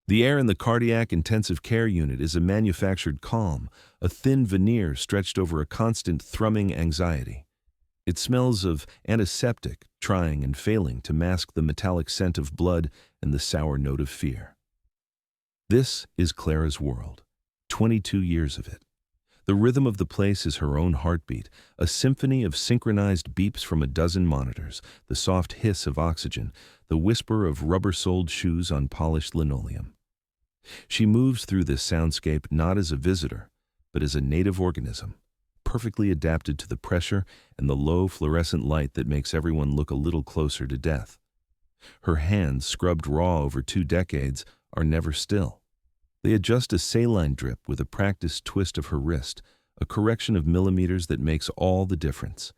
The air in the cardiac intensive care unit is a manufactured calm, a thin veneer stretched over a constant thrumming anxiety. It smells of antiseptic, trying and failing to mask the metallic scent of blood and the sour note of fear. This is Clara's world, 22 years of it. The rhythm of the place is her own heartbeat, a symphony of synchronized beeps from a dozen monitors, the soft hiss of oxygen, the whisper of rubber-soled shoes on polished linoleum. She moves through this soundscape not as a visitor, but as a native organism, perfectly adapted to the pressure and the low fluorescent light that makes everyone look a little closer to death. Her hands, scrubbed raw over 2 decades, are never still. They adjust a saline drip with a practiced twist of her wrist, a correction of millimeters that makes all the difference.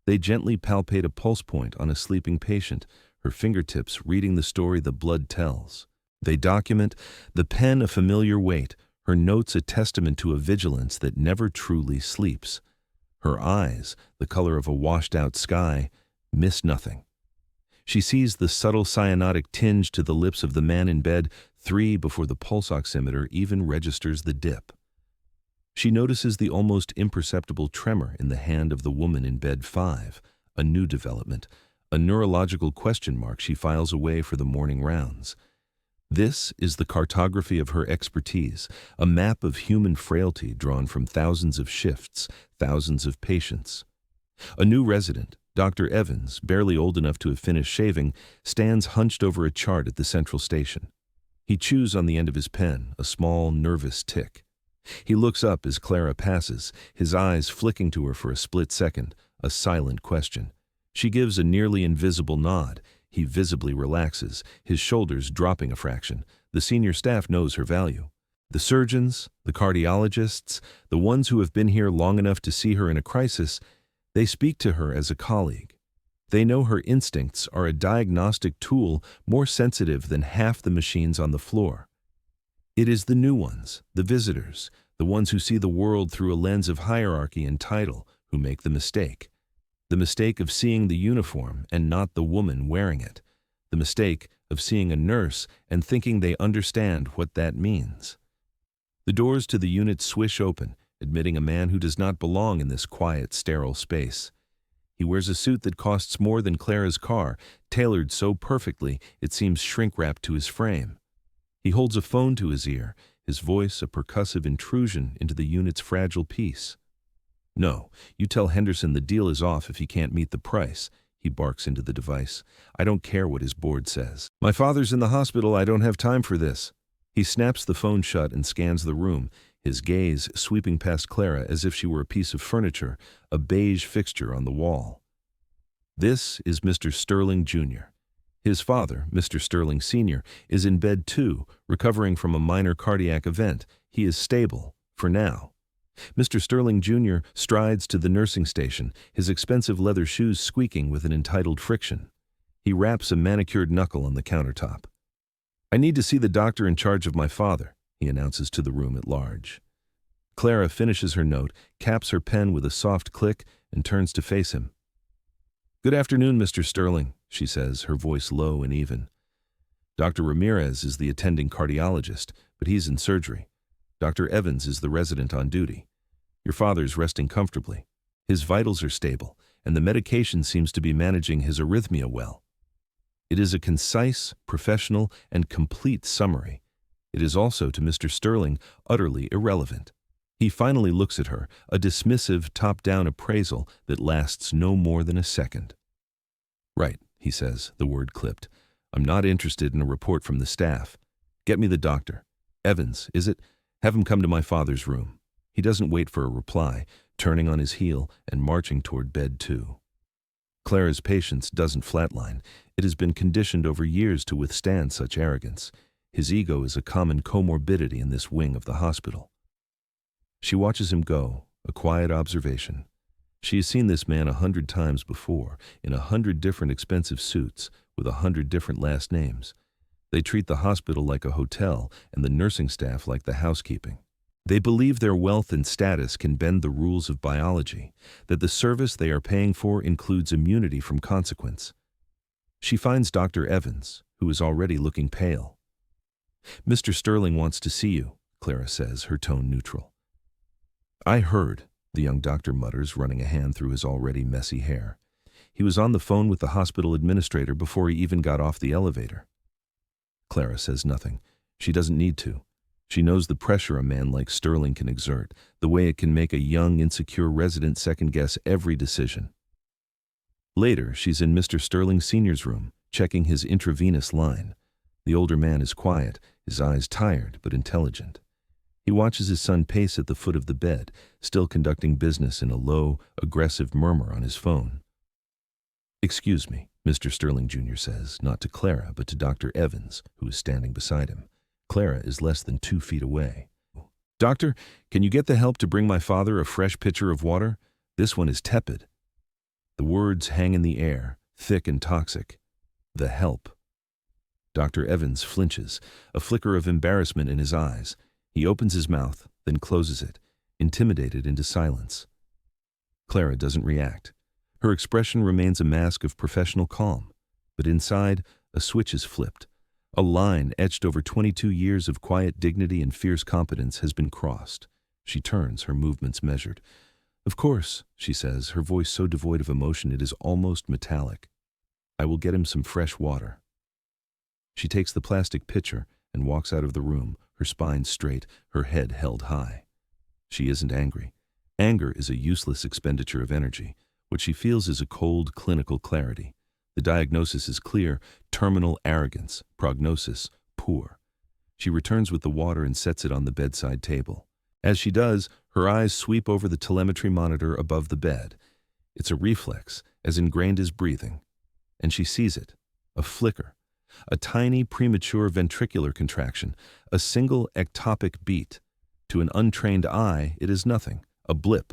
They gently palpate a pulse point on a sleeping patient, her fingertips reading the story the blood tells. They document, the pen a familiar weight, her notes a testament to a vigilance that never truly sleeps. Her eyes, the color of a washed-out sky, miss nothing. She sees the subtle cyanotic tinge to the lips of the man in bed 3 before the pulse oximeter even registers the dip. She notices the almost imperceptible tremor in the hand of the woman in bed 5, a new development, a neurological question mark she files away for the morning rounds. This is the cartography of her expertise, a map of human frailty drawn from thousands of shifts, thousands of patients. A new resident, Dr. Evans, barely old enough to have finished shaving, stands hunched over a chart at the central station. He chews on the end of his pen, a small, nervous tick. He looks up as Clara passes, his eyes flicking to her for a split second, a silent question. She gives a nearly invisible nod. He visibly relaxes, his shoulders dropping a fraction. The senior staff knows her value. The surgeons, the cardiologists, the ones who have been here long enough to see her in a crisis, they speak to her as a colleague. They know her instincts are a diagnostic tool more sensitive than half the machines on the floor. It is the new ones, the visitors, the ones who see the world through a lens of hierarchy and title, who make the mistake. The mistake of seeing the uniform and not the woman wearing it. The mistake of seeing a nurse and thinking they understand what that means. The doors to the unit swish open, admitting a man who does not belong in this quiet, sterile space. He wears a suit that costs more than Clara's car, tailored so perfectly it seems shrink-wrapped to his frame. He holds a phone to his ear, his voice a percussive intrusion into the unit's fragile peace. "No, you tell Henderson the deal is off if he can't meet the price," he barks into the device. "I don't care what his board says. My father's in the hospital, I don't have time for this." He snaps the phone shut and scans the room, his gaze sweeping past Clara as if she were a piece of furniture, a beige fixture on the wall. This is Mr. Sterling, Jr. His father, Mr. Sterling, Sr., is in bed too, recovering from a minor cardiac event. He is stable, for now. Mr. Sterling, Jr. strides to the nursing station, his expensive leather shoes squeaking with an entitled friction. He raps a manicured knuckle on the countertop. "I need to see the doctor in charge of my father," he announces to the room at large. Clara finishes her note, caps her pen with a soft click, and turns to face him. "Good afternoon, Mr. Sterling," she says, her voice low and even. "Dr. Ramirez is the attending cardiologist, but he's in surgery. Dr. Evans is the resident on duty. Your father's resting comfortably. His vitals are stable, and the medication seems to be managing his arrhythmia well." It is a concise, professional, and complete summary. It is also, to Mr. Sterling, utterly irrelevant. He finally looks at her, a dismissive, top-down appraisal that lasts no more than a second. "Right," he says, the word clipped. "I'm not interested in a report from the staff. Get me the doctor. Evans, is it? Have him come to my father's room." He doesn't wait for a reply, turning on his heel and marching toward bed 2. Clara's patience doesn't flatline. It has been conditioned over years to withstand such arrogance. His ego is a common comorbidity in this wing of the hospital. She watches him go, a quiet observation. She has seen this man 100 times before, in 100 different expensive suits, with 100 different last names. They treat the hospital like a hotel and the nursing staff like the housekeeping. They believe their wealth and status can bend the rules of biology, that the service they are paying for includes immunity from consequence. She finds Dr. Evans, who is already looking pale. Mr. Sterling wants to see you, Clara says, her tone neutral. I heard, the young doctor mutters, running a hand through his already messy hair. He was on the phone with the hospital administrator before he even got off the elevator. Clara says nothing. She doesn't need to. She knows the pressure a man like Sterling can exert, the way it can make a young, insecure resident second-guess every decision. Later, she's in Mr. Sterling Sr.'s room, checking his intravenous line. The older man is quiet, his eyes tired but intelligent. He watches his son pace at the foot of the bed, still conducting business in a low, aggressive murmur on his phone. Excuse me, Mr. Sterling Jr. says, not to Clara, but to Dr. Evans, who is standing beside him. Clara is less than 2 feet away. Doctor, can you get the help to bring my father a fresh pitcher of water? This one is tepid. The words hang in the air, thick and toxic. The help. Dr. Evans flinches, a flicker of embarrassment in his eyes. He opens his mouth, then closes it, intimidated into silence. Clara doesn't react. Her expression remains a mask of professional calm, but inside, a switch is flipped. A line etched over 22 years of quiet dignity and fierce competence has been crossed. She turns, her movements measured. Of course, she says, her voice so devoid of emotion it is almost metallic. I will get him some fresh water. She takes the plastic pitcher and walks out of the room, her spine straight, her head held high. She isn't angry. Anger is a useless expenditure of energy. What she feels is a cold, clinical clarity. The diagnosis is clear: terminal arrogance, prognosis poor. She returns with the water and sets it on the bedside table. As she does, her eyes sweep over the telemetry monitor above the bed. It's a reflex, as ingrained as breathing. And she sees it, a flicker, a tiny premature ventricular contraction, a single ectopic beat. To an untrained eye, it is nothing, a blip,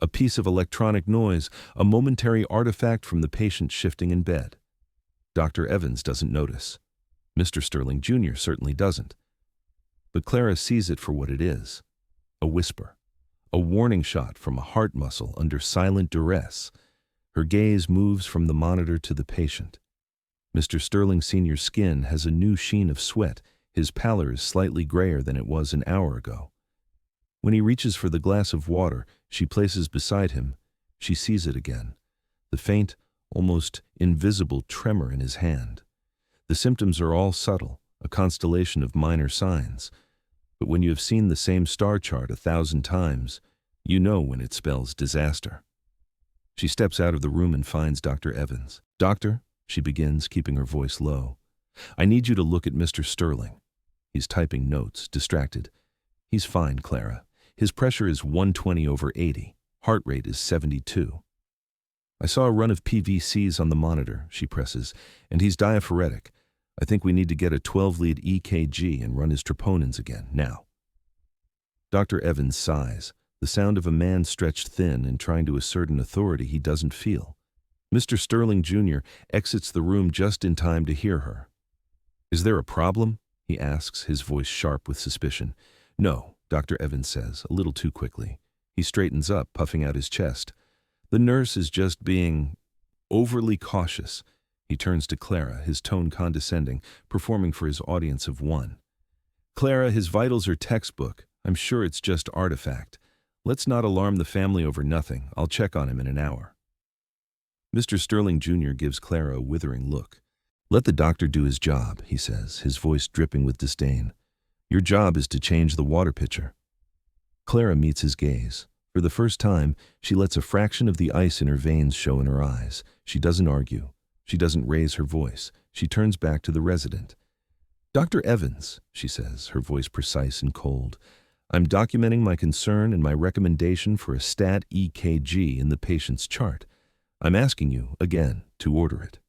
a piece of electronic noise, a momentary artifact from the patient shifting in bed. Dr. Evans doesn't notice. Mr. Sterling Jr. certainly doesn't. But Clara sees it for what it is, a whisper, a warning shot from a heart muscle under silent duress. Her gaze moves from the monitor to the patient. Mr. Sterling Sr.'s skin has a new sheen of sweat. His pallor is slightly grayer than it was an hour ago. When he reaches for the glass of water she places beside him, she sees it again, the faint, almost invisible tremor in his hand. The symptoms are all subtle, a constellation of minor signs. But when you have seen the same star chart 1,000 times, you know when it spells disaster. She steps out of the room and finds Dr. Evans. Doctor, she begins, keeping her voice low, I need you to look at Mr. Sterling. He's typing notes, distracted. He's fine, Clara. His pressure is 120/80. Heart rate is 72. I saw a run of PVCs on the monitor, she presses, and he's diaphoretic. I think we need to get a 12-lead EKG and run his troponins again, now. Dr. Evans sighs, the sound of a man stretched thin and trying to assert an authority he doesn't feel. Mr. Sterling Jr. exits the room just in time to hear her. Is there a problem? He asks, his voice sharp with suspicion. No, Dr. Evans says, a little too quickly. He straightens up, puffing out his chest. The nurse is just being overly cautious. He turns to Clara, his tone condescending, performing for his audience of one. Clara, his vitals are textbook. I'm sure it's just artifact. Let's not alarm the family over nothing. I'll check on him in an hour. Mr. Sterling Jr. gives Clara a withering look. Let the doctor do his job, he says, his voice dripping with disdain. Your job is to change the water pitcher. Clara meets his gaze. For the first time, she lets a fraction of the ice in her veins show in her eyes. She doesn't argue. She doesn't raise her voice. She turns back to the resident. Dr. Evans, she says, her voice precise and cold, I'm documenting my concern and my recommendation for a stat EKG in the patient's chart. I'm asking you, again, to order it.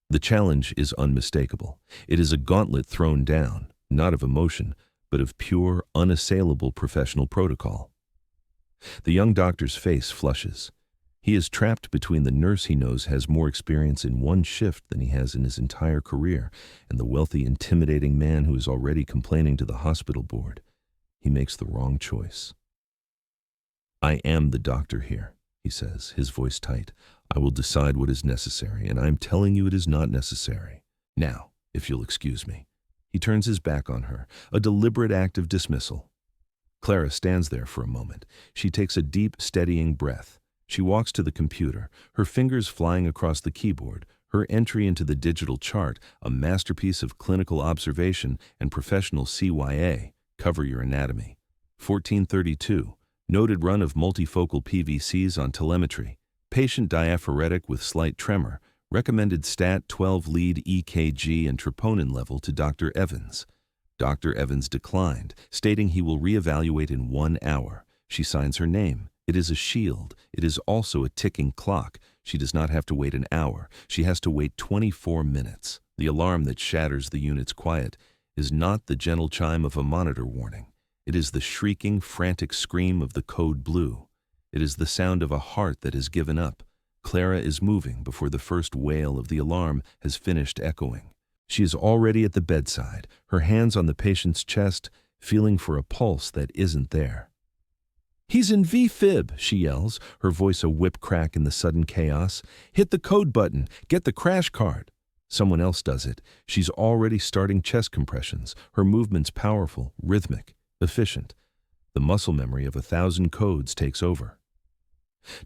The challenge is unmistakable. It is a gauntlet thrown down, not of emotion, but of pure, unassailable professional protocol. The young doctor's face flushes. He is trapped between the nurse he knows has more experience in one shift than he has in his entire career, and the wealthy, intimidating man who is already complaining to the hospital board. He makes the wrong choice. I am the doctor here, he says, his voice tight. I will decide what is necessary, and I am telling you it is not necessary. Now, if you'll excuse me. He turns his back on her, a deliberate act of dismissal. Clara stands there for a moment. She takes a deep, steadying breath. She walks to the computer, her fingers flying across the keyboard, her entry into the digital chart, a masterpiece of clinical observation and professional CYA, cover your anatomy. 1432, noted run of multifocal PVCs on telemetry, patient diaphoretic with slight tremor, recommended stat 12 lead EKG and troponin level to Dr. Evans. Dr. Evans declined, stating he will reevaluate in 1 hour. She signs her name. It is a shield. It is also a ticking clock. She does not have to wait an hour. She has to wait 24 minutes. The alarm that shatters the unit's quiet is not the gentle chime of a monitor warning. It is the shrieking, frantic scream of the code blue. It is the sound of a heart that has given up. Clara is moving before the first wail of the alarm has finished echoing. She is already at the bedside, her hands on the patient's chest, feeling for a pulse that isn't there. "He's in V-fib," she yells, her voice a whip crack in the sudden chaos. "Hit the code button. Get the crash card." Someone else does it. She's already starting chest compressions, her movements powerful, rhythmic, efficient. The muscle memory of 1,000 codes takes over.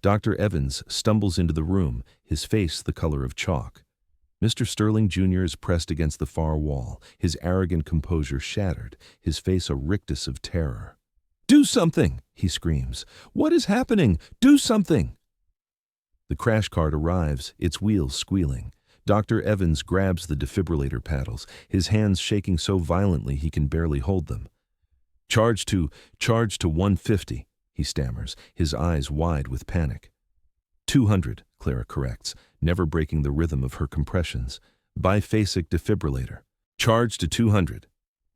Dr. Evans stumbles into the room, his face the color of chalk. Mr. Sterling Jr. is pressed against the far wall, his arrogant composure shattered, his face a rictus of terror. "Do something!" he screams. "What is happening? Do something!" The crash cart arrives, its wheels squealing. Dr. Evans grabs the defibrillator paddles, his hands shaking so violently he can barely hold them. Charge to 150, he stammers, his eyes wide with panic. 200, Clara corrects, never breaking the rhythm of her compressions. Biphasic defibrillator. Charge to 200.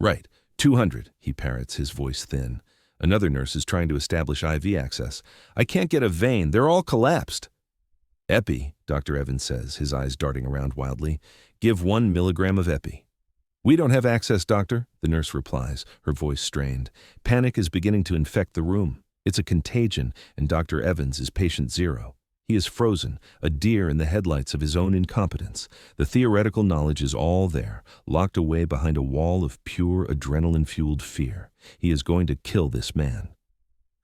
Right, 200, he parrots, his voice thin. Another nurse is trying to establish IV access. "I can't get a vein, they're all collapsed." "Epi," Dr. Evans says, his eyes darting around wildly. "Give 1 milligram of epi." "We don't have access, doctor," the nurse replies, her voice strained. Panic is beginning to infect the room. It's a contagion, and Dr. Evans is patient zero. He is frozen, a deer in the headlights of his own incompetence. The theoretical knowledge is all there, locked away behind a wall of pure adrenaline-fueled fear. He is going to kill this man.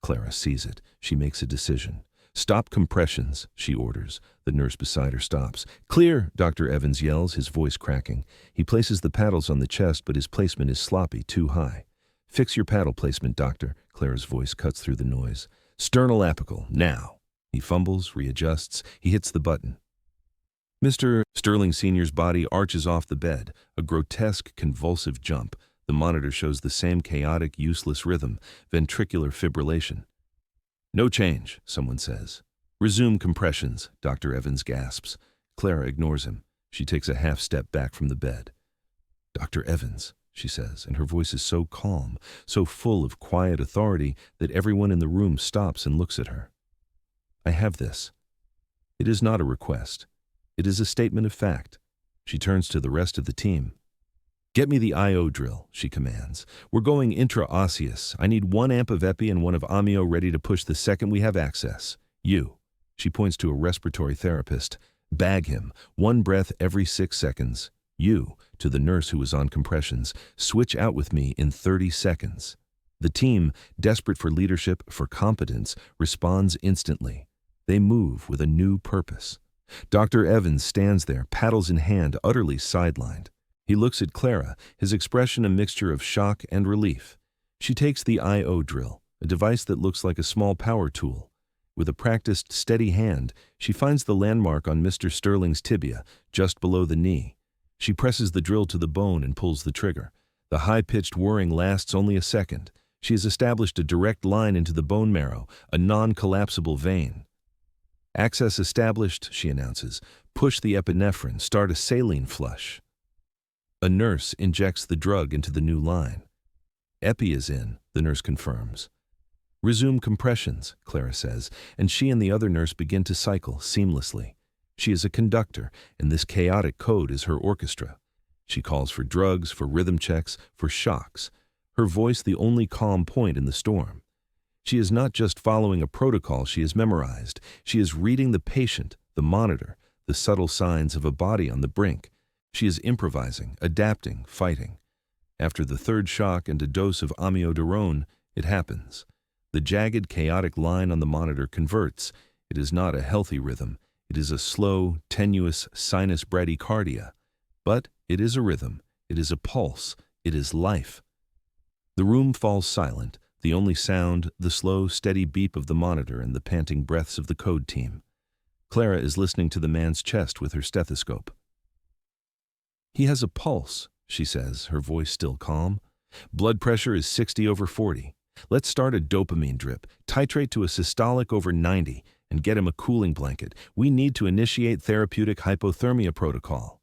Clara sees it. She makes a decision. "Stop compressions," she orders. The nurse beside her stops. "Clear," Dr. Evans yells, his voice cracking. He places the paddles on the chest, but his placement is sloppy, too high. "Fix your paddle placement, doctor," Clara's voice cuts through the noise. "Sternal apical, now." He fumbles, readjusts. He hits the button. Mr. Sterling Sr.'s body arches off the bed, a grotesque, convulsive jump. The monitor shows the same chaotic, useless rhythm, ventricular fibrillation. "No change," someone says. "Resume compressions," Dr. Evans gasps. Clara ignores him. She takes a half step back from the bed. "Dr. Evans," she says, and her voice is so calm, so full of quiet authority that everyone in the room stops and looks at her. "I have this. It is not a request. It is a statement of fact." She turns to the rest of the team. "Get me the IO drill," she commands. "We're going intraosseous. I need 1 amp of epi and 1 of amio ready to push the second we have access. You," she points to a respiratory therapist, "bag him, 1 breath every 6 seconds. You," to the nurse who is on compressions, "switch out with me in 30 seconds. The team, desperate for leadership, for competence, responds instantly. They move with a new purpose. Dr. Evans stands there, paddles in hand, utterly sidelined. He looks at Clara, his expression a mixture of shock and relief. She takes the IO drill, a device that looks like a small power tool. With a practiced, steady hand, she finds the landmark on Mr. Sterling's tibia, just below the knee. She presses the drill to the bone and pulls the trigger. The high-pitched whirring lasts only a second. She has established a direct line into the bone marrow, a non-collapsible vein. "Access established," she announces. "Push the epinephrine, start a saline flush." A nurse injects the drug into the new line. "Epi is in," the nurse confirms. "Resume compressions," Clara says, and she and the other nurse begin to cycle seamlessly. She is a conductor, and this chaotic code is her orchestra. She calls for drugs, for rhythm checks, for shocks. Her voice the only calm point in the storm. She is not just following a protocol she has memorized. She is reading the patient, the monitor, the subtle signs of a body on the brink. She is improvising, adapting, fighting. After the third shock and a dose of amiodarone, it happens. The jagged, chaotic line on the monitor converts. It is not a healthy rhythm. It is a slow, tenuous sinus bradycardia. But it is a rhythm. It is a pulse. It is life. The room falls silent, the only sound, the slow, steady beep of the monitor and the panting breaths of the code team. Clara is listening to the man's chest with her stethoscope. "He has a pulse," she says, her voice still calm. "Blood pressure is 60/40. Let's start a dopamine drip, titrate to a systolic over 90, and get him a cooling blanket. We need to initiate therapeutic hypothermia protocol."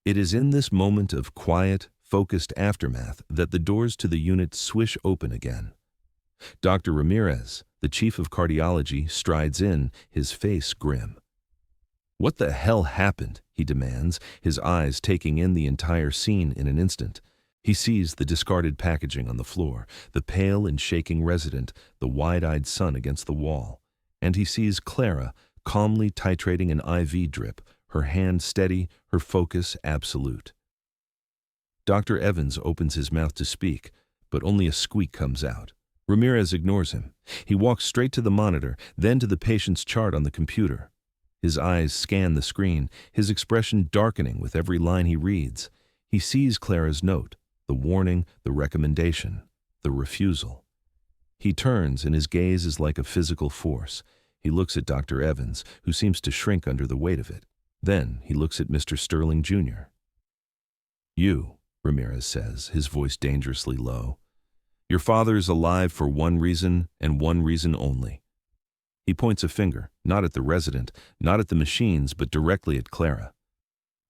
It is in this moment of quiet, focused aftermath that the doors to the unit swish open again. Dr. Ramirez, the chief of cardiology, strides in, his face grim. "What the hell happened?" he demands, his eyes taking in the entire scene in an instant. He sees the discarded packaging on the floor, the pale and shaking resident, the wide-eyed son against the wall. And he sees Clara calmly titrating an IV drip, her hand steady, her focus absolute. Dr. Evans opens his mouth to speak, but only a squeak comes out. Ramirez ignores him. He walks straight to the monitor, then to the patient's chart on the computer. His eyes scan the screen, his expression darkening with every line he reads. He sees Clara's note, the warning, the recommendation, the refusal. He turns, and his gaze is like a physical force. He looks at Dr. Evans, who seems to shrink under the weight of it. Then he looks at Mr. Sterling, Jr. "You," Ramirez says, his voice dangerously low. "Your father is alive for one reason, and one reason only." He points a finger, not at the resident, not at the machines, but directly at Clara.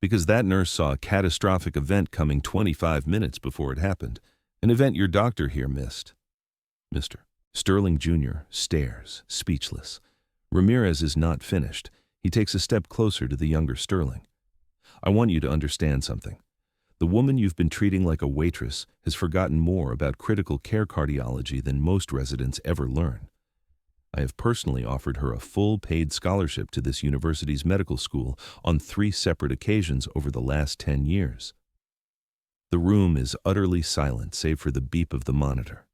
"Because that nurse saw a catastrophic event coming 25 minutes before it happened, an event your doctor here missed." Mr. Sterling, Jr. stares, speechless. Ramirez is not finished. He takes a step closer to the younger Sterling. "I want you to understand something. The woman you've been treating like a waitress has forgotten more about critical care cardiology than most residents ever learn. I have personally offered her a full paid scholarship to this university's medical school on 3 separate occasions over the last 10 years. The room is utterly silent save for the beep of the monitor.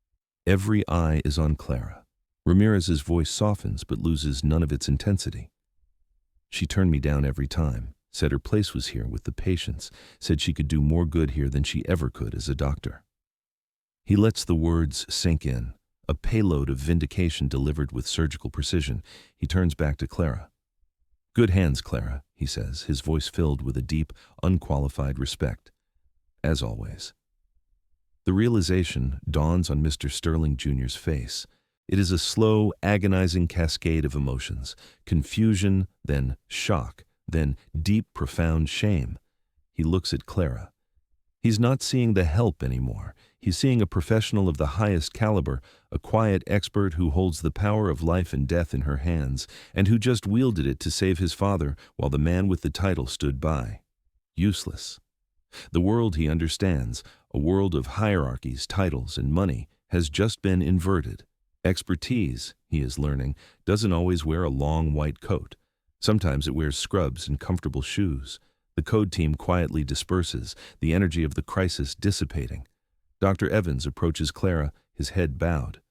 Every eye is on Clara. Ramirez's voice softens but loses none of its intensity. "She turned me down every time, said her place was here with the patients, said she could do more good here than she ever could as a doctor." He lets the words sink in, a payload of vindication delivered with surgical precision. He turns back to Clara. "Good hands, Clara," he says, his voice filled with a deep, unqualified respect. "As always." The realization dawns on Mr. Sterling Jr.'s face. It is a slow, agonizing cascade of emotions, confusion, then shock, then deep, profound shame. He looks at Clara. He's not seeing the help anymore. He's seeing a professional of the highest caliber, a quiet expert who holds the power of life and death in her hands, and who just wielded it to save his father while the man with the title stood by. Useless. The world he understands, a world of hierarchies, titles, and money, has just been inverted. Expertise, he is learning, doesn't always wear a long white coat. Sometimes it wears scrubs and comfortable shoes. The code team quietly disperses, the energy of the crisis dissipating. Dr. Evans approaches Clara, his head bowed.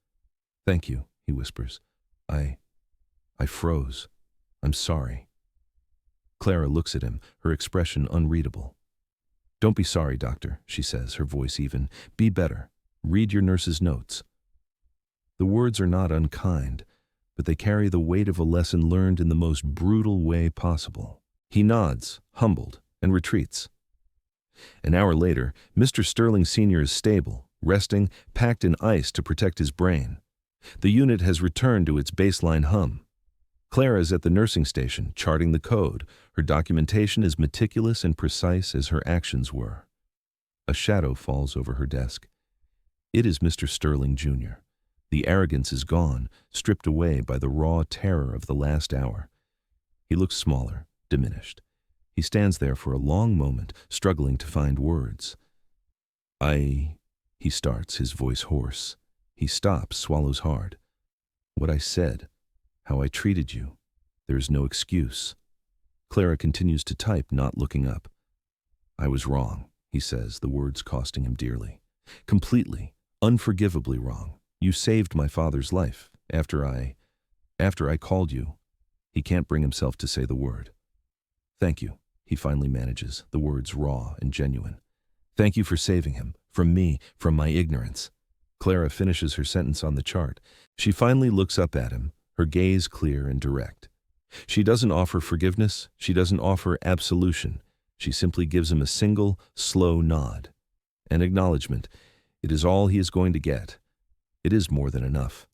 "Thank you," he whispers. I froze. I'm sorry." Clara looks at him, her expression unreadable. "Don't be sorry, doctor," she says, her voice even. "Be better. Read your nurse's notes." The words are not unkind, but they carry the weight of a lesson learned in the most brutal way possible. He nods, humbled, and retreats. An hour later, Mr. Sterling Sr. is stable, resting, packed in ice to protect his brain. The unit has returned to its baseline hum. Clara is at the nursing station, charting the code. Her documentation is meticulous and precise as her actions were. A shadow falls over her desk. It is Mr. Sterling, Jr. The arrogance is gone, stripped away by the raw terror of the last hour. He looks smaller, diminished. He stands there for a long moment, struggling to find words. He starts, his voice hoarse. He stops, swallows hard. "What I said, how I treated you. There is no excuse." Clara continues to type, not looking up. "I was wrong," he says, the words costing him dearly. Completely, unforgivably wrong. You saved my father's life after I called you. He can't bring himself to say the word. Thank you, he finally manages, the words raw and genuine. Thank you for saving him, from me, from my ignorance. Clara finishes her sentence on the chart. She finally looks up at him, her gaze clear and direct. She doesn't offer forgiveness, she doesn't offer absolution. She simply gives him a single, slow nod. An acknowledgement. It is all he is going to get. It is more than enough.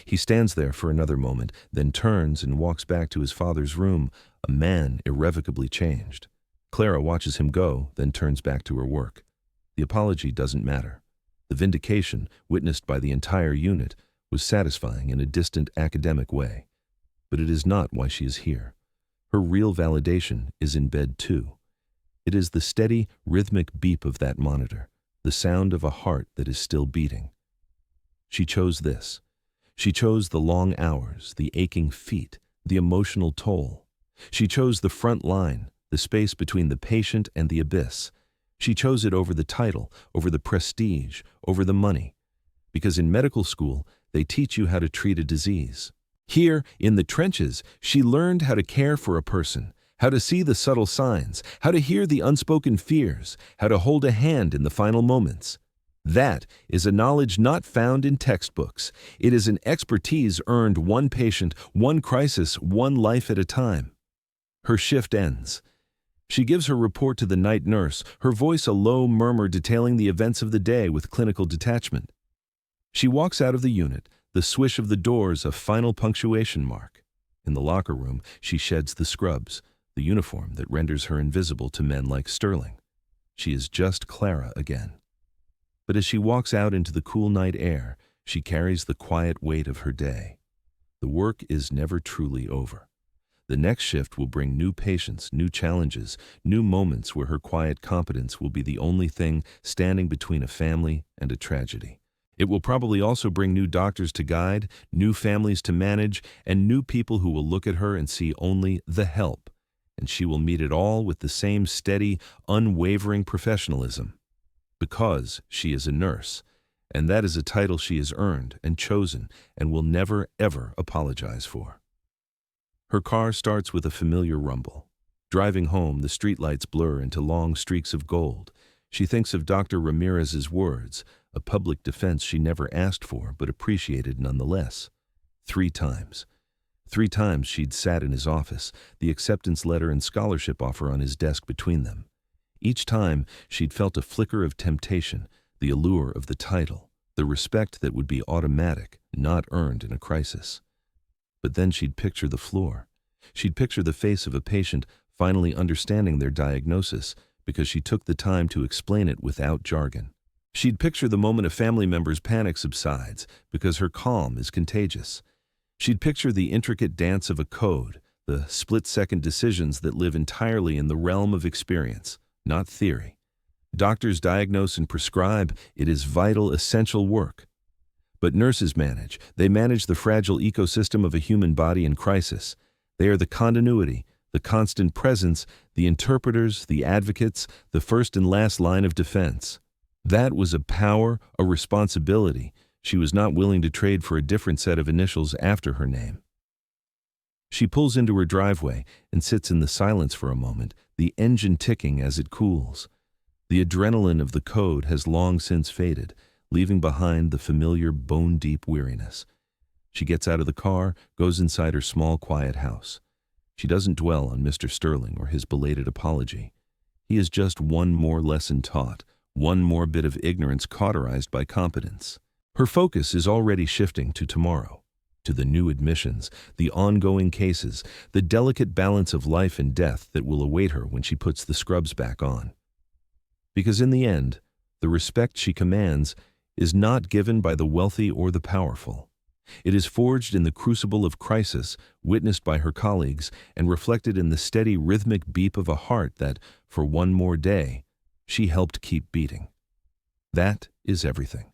He stands there for another moment, then turns and walks back to his father's room, a man irrevocably changed. Clara watches him go, then turns back to her work. The apology doesn't matter. The vindication, witnessed by the entire unit, was satisfying in a distant academic way. But it is not why she is here. Her real validation is in bed too. It is the steady, rhythmic beep of that monitor, the sound of a heart that is still beating. She chose this. She chose the long hours, the aching feet, the emotional toll. She chose the front line, the space between the patient and the abyss. She chose it over the title, over the prestige, over the money. Because in medical school, they teach you how to treat a disease. Here, in the trenches, she learned how to care for a person, how to see the subtle signs, how to hear the unspoken fears, how to hold a hand in the final moments. That is a knowledge not found in textbooks. It is an expertise earned one patient, one crisis, one life at a time. Her shift ends. She gives her report to the night nurse, her voice a low murmur detailing the events of the day with clinical detachment. She walks out of the unit, the swish of the doors a final punctuation mark. In the locker room, she sheds the scrubs, the uniform that renders her invisible to men like Sterling. She is just Clara again. But as she walks out into the cool night air, she carries the quiet weight of her day. The work is never truly over. The next shift will bring new patients, new challenges, new moments where her quiet competence will be the only thing standing between a family and a tragedy. It will probably also bring new doctors to guide, new families to manage, and new people who will look at her and see only the help. And she will meet it all with the same steady, unwavering professionalism. Because she is a nurse, and that is a title she has earned and chosen and will never, ever apologize for. Her car starts with a familiar rumble. Driving home, the streetlights blur into long streaks of gold. She thinks of Dr. Ramirez's words, a public defense she never asked for but appreciated nonetheless. 3 times. 3 times she'd sat in his office, the acceptance letter and scholarship offer on his desk between them. Each time, she'd felt a flicker of temptation, the allure of the title, the respect that would be automatic, not earned in a crisis. But then she'd picture the floor. She'd picture the face of a patient finally understanding their diagnosis because she took the time to explain it without jargon. She'd picture the moment a family member's panic subsides because her calm is contagious. She'd picture the intricate dance of a code, the split-second decisions that live entirely in the realm of experience, not theory. Doctors diagnose and prescribe. It is vital, essential work. But nurses manage. They manage the fragile ecosystem of a human body in crisis. They are the continuity, the constant presence, the interpreters, the advocates, the first and last line of defense. That was a power, a responsibility she was not willing to trade for a different set of initials after her name. She pulls into her driveway and sits in the silence for a moment, the engine ticking as it cools. The adrenaline of the code has long since faded, leaving behind the familiar bone-deep weariness. She gets out of the car, goes inside her small, quiet house. She doesn't dwell on Mr. Sterling or his belated apology. He is just one more lesson taught, one more bit of ignorance cauterized by competence. Her focus is already shifting to tomorrow, to the new admissions, the ongoing cases, the delicate balance of life and death that will await her when she puts the scrubs back on. Because in the end, the respect she commands is not given by the wealthy or the powerful. It is forged in the crucible of crisis, witnessed by her colleagues, and reflected in the steady rhythmic beep of a heart that, for one more day, she helped keep beating. That is everything.